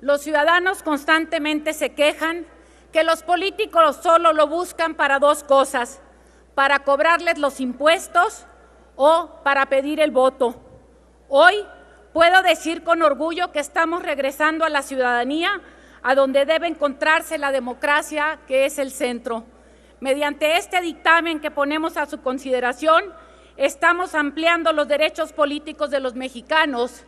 Los ciudadanos constantemente se quejan que los políticos solo lo buscan para dos cosas: para cobrarles los impuestos o para pedir el voto. Hoy puedo decir con orgullo que estamos regresando a la ciudadanía, a donde debe encontrarse la democracia, que es el centro. Mediante este dictamen que ponemos a su consideración, estamos ampliando los derechos políticos de los mexicanos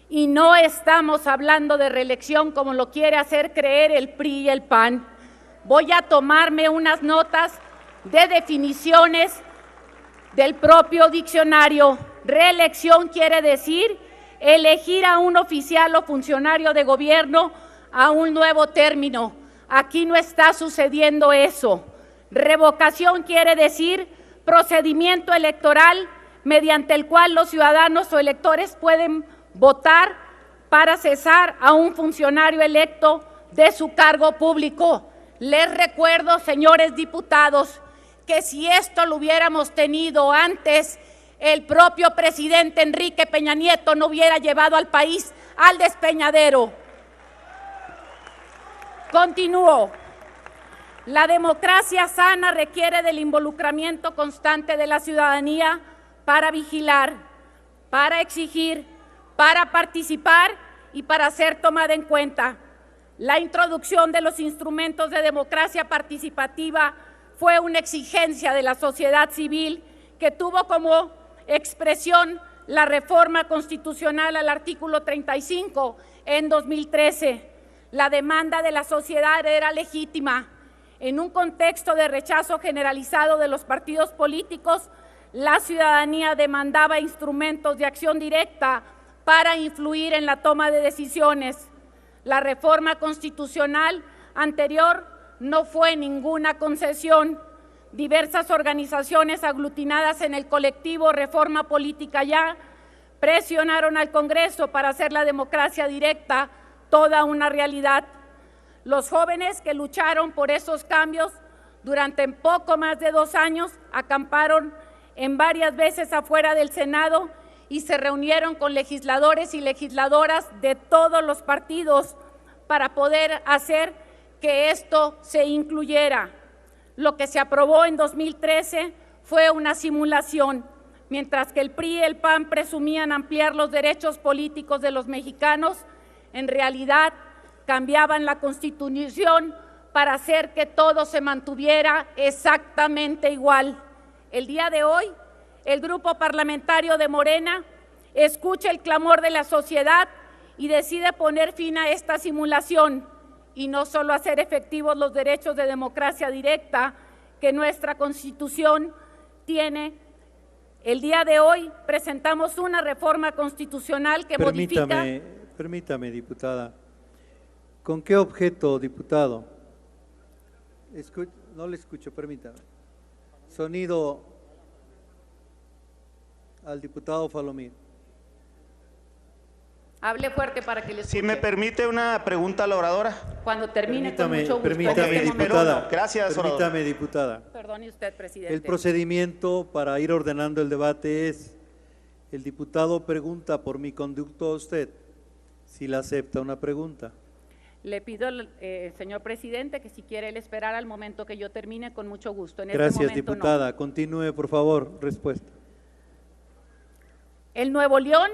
y no estamos hablando de reelección como lo quiere hacer creer el PRI y el PAN. Voy a tomarme unas notas de definiciones del propio diccionario. Reelección quiere decir elegir a un oficial o funcionario de gobierno a un nuevo término. Aquí no está sucediendo eso. Revocación quiere decir procedimiento electoral mediante el cual los ciudadanos o electores pueden votar para cesar a un funcionario electo de su cargo público. Les recuerdo, señores diputados, que si esto lo hubiéramos tenido antes, el propio presidente Enrique Peña Nieto no hubiera llevado al país al despeñadero. Continúo. La democracia sana requiere del involucramiento constante de la ciudadanía para vigilar, para exigir, para participar y para ser tomada en cuenta. La introducción de los instrumentos de democracia participativa fue una exigencia de la sociedad civil que tuvo como expresión la reforma constitucional al artículo 35 en 2013. La demanda de la sociedad era legítima. En un contexto de rechazo generalizado de los partidos políticos, la ciudadanía demandaba instrumentos de acción directa para influir en la toma de decisiones. La reforma constitucional anterior no fue ninguna concesión. Diversas organizaciones aglutinadas en el colectivo Reforma Política Ya presionaron al Congreso para hacer la democracia directa toda una realidad. Los jóvenes que lucharon por esos cambios durante poco más de 2 años acamparon en varias veces afuera del Senado y se reunieron con legisladores y legisladoras de todos los partidos para poder hacer que esto se incluyera. Lo que se aprobó en 2013 fue una simulación. Mientras que el PRI y el PAN presumían ampliar los derechos políticos de los mexicanos, en realidad cambiaban la Constitución para hacer que todo se mantuviera exactamente igual. El día de hoy, el Grupo Parlamentario de Morena escucha el clamor de la sociedad y decide poner fin a esta simulación y no solo hacer efectivos los derechos de democracia directa que nuestra Constitución tiene. El día de hoy presentamos una reforma constitucional que modifica… Permítame, diputada. ¿Con qué objeto, diputado? No le escucho, permítame. Sonido al diputado Falomir. Hable fuerte para que le escuche. Si me permite una pregunta a la oradora. Cuando termine, con mucho gusto. Permítame, diputada. Gracias, oradora. Permítame, diputada. Perdone usted, presidente. El procedimiento para ir ordenando el debate es: el diputado pregunta por mi conducto a usted, si la acepta una pregunta. Le pido, señor presidente, que si quiere él esperar al momento que yo termine, con mucho gusto. Gracias, diputada. No. Continúe, por favor. Respuesta. En Nuevo León,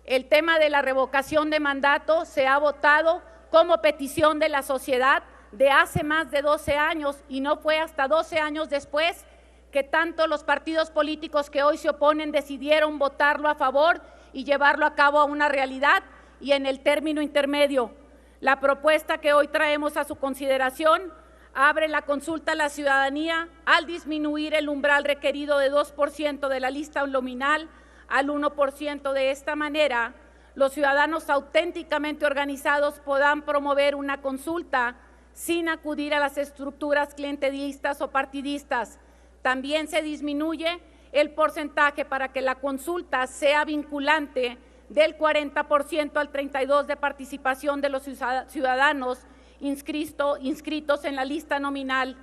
el tema de la revocación de mandato se ha votado como petición de la sociedad de hace más de 12 años y no fue hasta 12 años después que tanto los partidos políticos que hoy se oponen decidieron votarlo a favor y llevarlo a cabo a una realidad y en el término intermedio. La propuesta que hoy traemos a su consideración abre la consulta a la ciudadanía al disminuir el umbral requerido de 2% de la lista nominal al 1%. De esta manera, los ciudadanos auténticamente organizados podrán promover una consulta sin acudir a las estructuras clientelistas o partidistas. También se disminuye el porcentaje para que la consulta sea vinculante del 40% al 32% de participación de los ciudadanos inscritos en la lista nominal.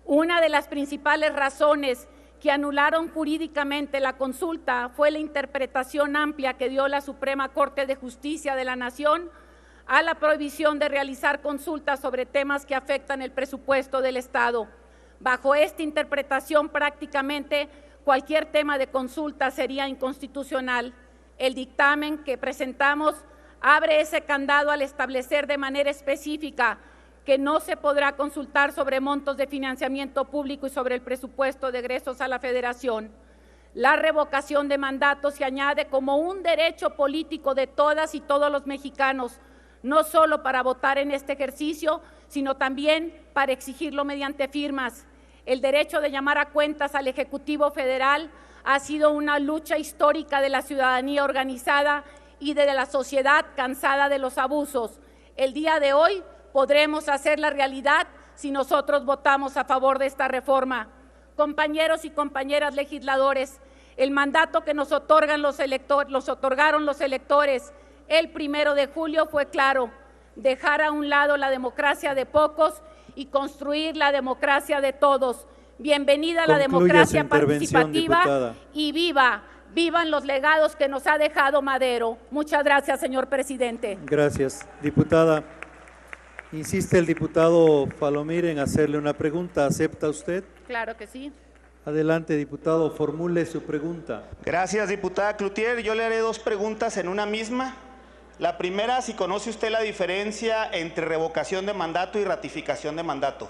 Una de las principales razones que anularon jurídicamente la consulta fue la interpretación amplia que dio la Suprema Corte de Justicia de la Nación a la prohibición de realizar consultas sobre temas que afectan el presupuesto del Estado. Bajo esta interpretación, prácticamente cualquier tema de consulta sería inconstitucional. El dictamen que presentamos abre ese candado al establecer de manera específica que no se podrá consultar sobre montos de financiamiento público y sobre el presupuesto de egresos a la Federación. La revocación de mandato se añade como un derecho político de todas y todos los mexicanos, no solo para votar en este ejercicio, sino también para exigirlo mediante firmas. El derecho de llamar a cuentas al Ejecutivo Federal ha sido una lucha histórica de la ciudadanía organizada y de la sociedad cansada de los abusos. El día de hoy podremos hacerla realidad si nosotros votamos a favor de esta reforma. Compañeros y compañeras legisladores, el mandato que nos otorgaron los electores el 1 de julio fue claro: dejar a un lado la democracia de pocos y construir la democracia de todos. Bienvenida a la democracia participativa, diputada. Y vivan los legados que nos ha dejado Madero. Muchas gracias, señor presidente. Gracias, diputada. Insiste el diputado Palomir en hacerle una pregunta. ¿Acepta usted? Claro que sí. Adelante, diputado, formule su pregunta. Gracias, diputada Cloutier. Yo le haré dos preguntas en una misma. La primera, si conoce usted la diferencia entre revocación de mandato y ratificación de mandato.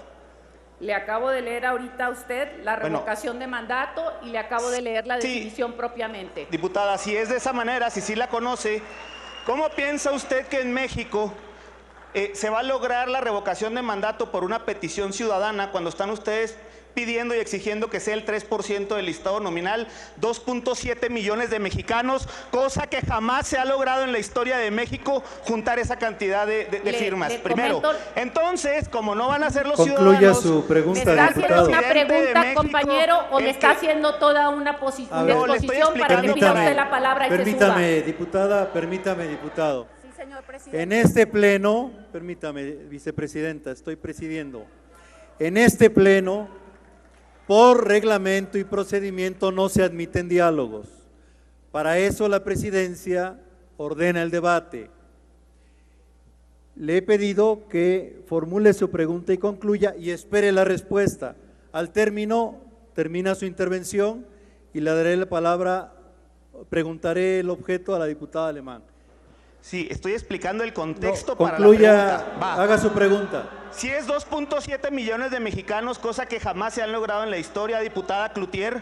Le acabo de leer ahorita a usted la revocación de mandato y le acabo de leer la definición propiamente. Diputada, si es de esa manera, si sí la conoce, ¿cómo piensa usted que en México se va a lograr la revocación de mandato por una petición ciudadana cuando están ustedes pidiendo y exigiendo que sea el 3% del listado nominal, 2.7 millones de mexicanos, cosa que jamás se ha logrado en la historia de México juntar esa cantidad de firmas? Primero, entonces, como no van a ser los ciudadanos… Concluya su pregunta, ¿me está diputado? haciendo una pregunta, México, compañero, o me está haciendo toda una exposición para que pida usted la palabra y permítame, se suba? Diputada, permítame, diputado. Sí, señor presidente. En este pleno, permítame, vicepresidenta, estoy presidiendo. En este pleno, por reglamento y procedimiento, no se admiten diálogos. Para eso la presidencia ordena el debate. Le he pedido que formule su pregunta y concluya y espere la respuesta. Al término, termina su intervención y le daré la palabra, preguntaré el objeto a la diputada Alemán. Sí, estoy explicando el contexto concluya, para la pregunta. Haga su pregunta. Si es 2.7 millones de mexicanos, cosa que jamás se han logrado en la historia, diputada Cloutier,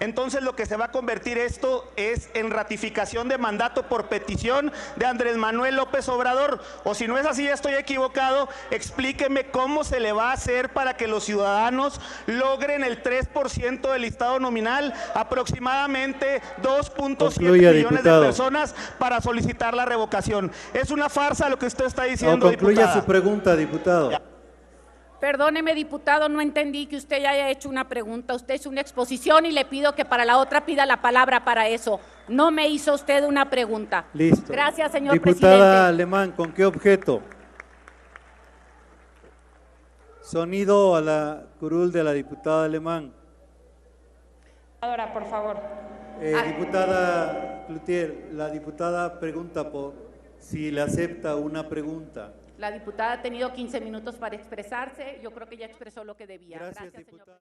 entonces lo que se va a convertir esto es en ratificación de mandato por petición de Andrés Manuel López Obrador. O si no es así, ya estoy equivocado, explíqueme cómo se le va a hacer para que los ciudadanos logren el 3% del listado nominal, aproximadamente 2.7 millones de personas para solicitar la revocación. Es una farsa lo que usted está diciendo, concluya diputada. su pregunta, diputado. Ya. Perdóneme, diputado, no entendí que usted ya haya hecho una pregunta. Usted hizo una exposición y le pido que para la otra pida la palabra para eso. No me hizo usted una pregunta. Listo. Gracias, señor diputada presidente. Alemán, ¿con qué objeto? Sonido a la curul de la diputada Alemán. Ahora, por favor. Diputada Cloutier, la diputada pregunta por si le acepta una pregunta. La diputada ha tenido 15 minutos para expresarse. Yo creo que ya expresó lo que debía. Gracias, Gracias, diputada. señor.